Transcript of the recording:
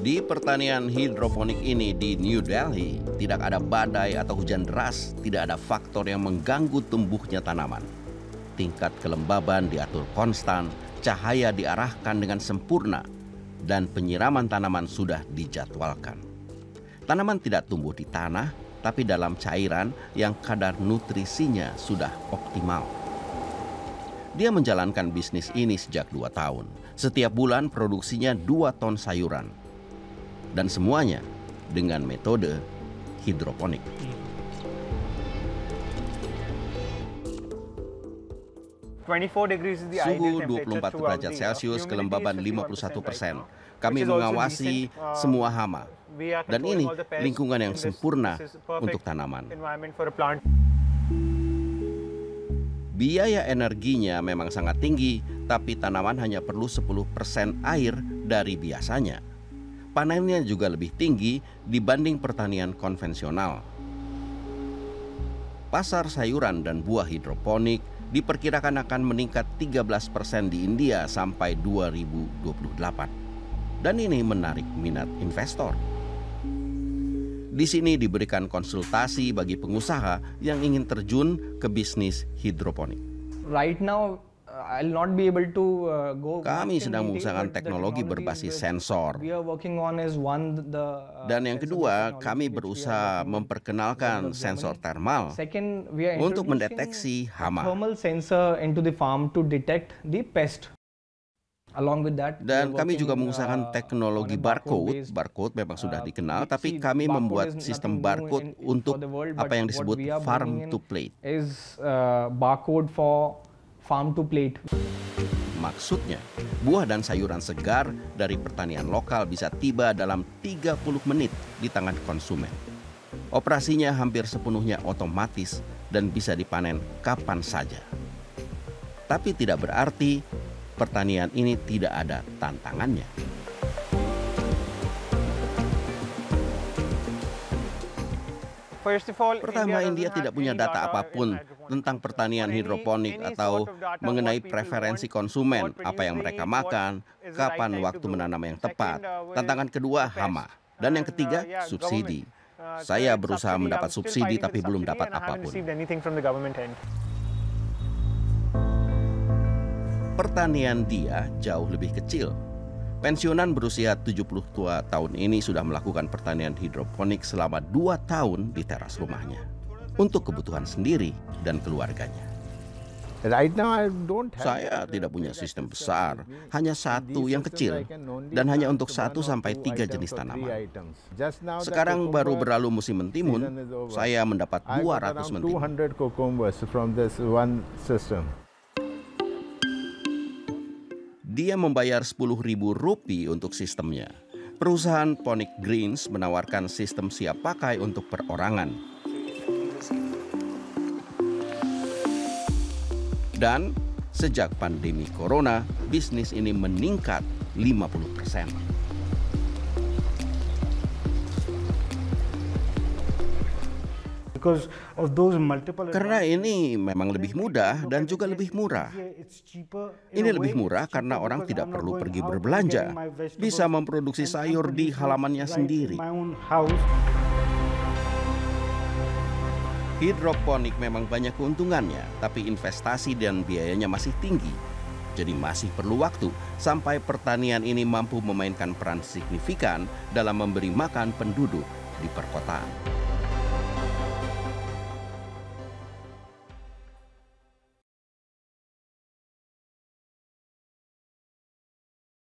Di pertanian hidroponik ini di New Delhi, tidak ada badai atau hujan deras, tidak ada faktor yang mengganggu tumbuhnya tanaman. Tingkat kelembaban diatur konstan, cahaya diarahkan dengan sempurna, dan penyiraman tanaman sudah dijadwalkan. Tanaman tidak tumbuh di tanah, tapi dalam cairan yang kadar nutrisinya sudah optimal. Dia menjalankan bisnis ini sejak 2 tahun. Setiap bulan produksinya 2 ton sayuran. Dan semuanya dengan metode hidroponik. Suhu 24 derajat Celcius, kelembaban 51%. Kami mengawasi semua hama. Dan ini lingkungan yang sempurna untuk tanaman. Biaya energinya memang sangat tinggi, tapi tanaman hanya perlu 10% air dari biasanya. Panennya juga lebih tinggi dibanding pertanian konvensional. Pasar sayuran dan buah hidroponik diperkirakan akan meningkat 13% di India sampai 2028. Dan ini menarik minat investor. Di sini diberikan konsultasi bagi pengusaha yang ingin terjun ke bisnis hidroponik. Right now, I'll not be able to go. Kami sedang mengusahakan teknologi berbasis sensor. Dan yang kedua, kami berusaha memperkenalkan sensor termal untuk mendeteksi hama. Thermal sensor into the farm to detect the pest. Dan kami juga mengusahakan teknologi barcode. Barcode memang sudah dikenal, tapi kami membuat sistem barcode untuk apa yang disebut farm to plate. Barcode for farm to plate. Maksudnya, buah dan sayuran segar dari pertanian lokal bisa tiba dalam 30 menit di tangan konsumen. Operasinya hampir sepenuhnya otomatis dan bisa dipanen kapan saja. Tapi tidak berarti pertanian ini tidak ada tantangannya. Pertama, India tidak punya data apapun tentang pertanian hidroponik atau mengenai preferensi konsumen, apa yang mereka makan, kapan waktu menanam yang tepat. Tantangan kedua, hama. Dan yang ketiga, subsidi. Saya berusaha mendapat subsidi tapi belum dapat apapun. Pertanian dia jauh lebih kecil. Pensiunan berusia 72 tahun ini sudah melakukan pertanian hidroponik selama 2 tahun di teras rumahnya. Untuk kebutuhan sendiri dan keluarganya. Saya tidak punya sistem besar, hanya satu yang kecil. Dan hanya untuk 1-3 jenis tanaman. Sekarang baru berlalu musim mentimun, saya mendapat 200 mentimun. Dia membayar Rp10.000 untuk sistemnya. Perusahaan Ponic Greens menawarkan sistem siap pakai untuk perorangan. Dan sejak pandemi corona, bisnis ini meningkat 50%. Karena ini memang lebih mudah dan juga lebih murah. Ini lebih murah karena orang tidak perlu pergi berbelanja, bisa memproduksi sayur di halamannya sendiri. Hidroponik memang banyak keuntungannya, tapi investasi dan biayanya masih tinggi. Jadi masih perlu waktu sampai pertanian ini mampu memainkan peran signifikan dalam memberi makan penduduk di perkotaan.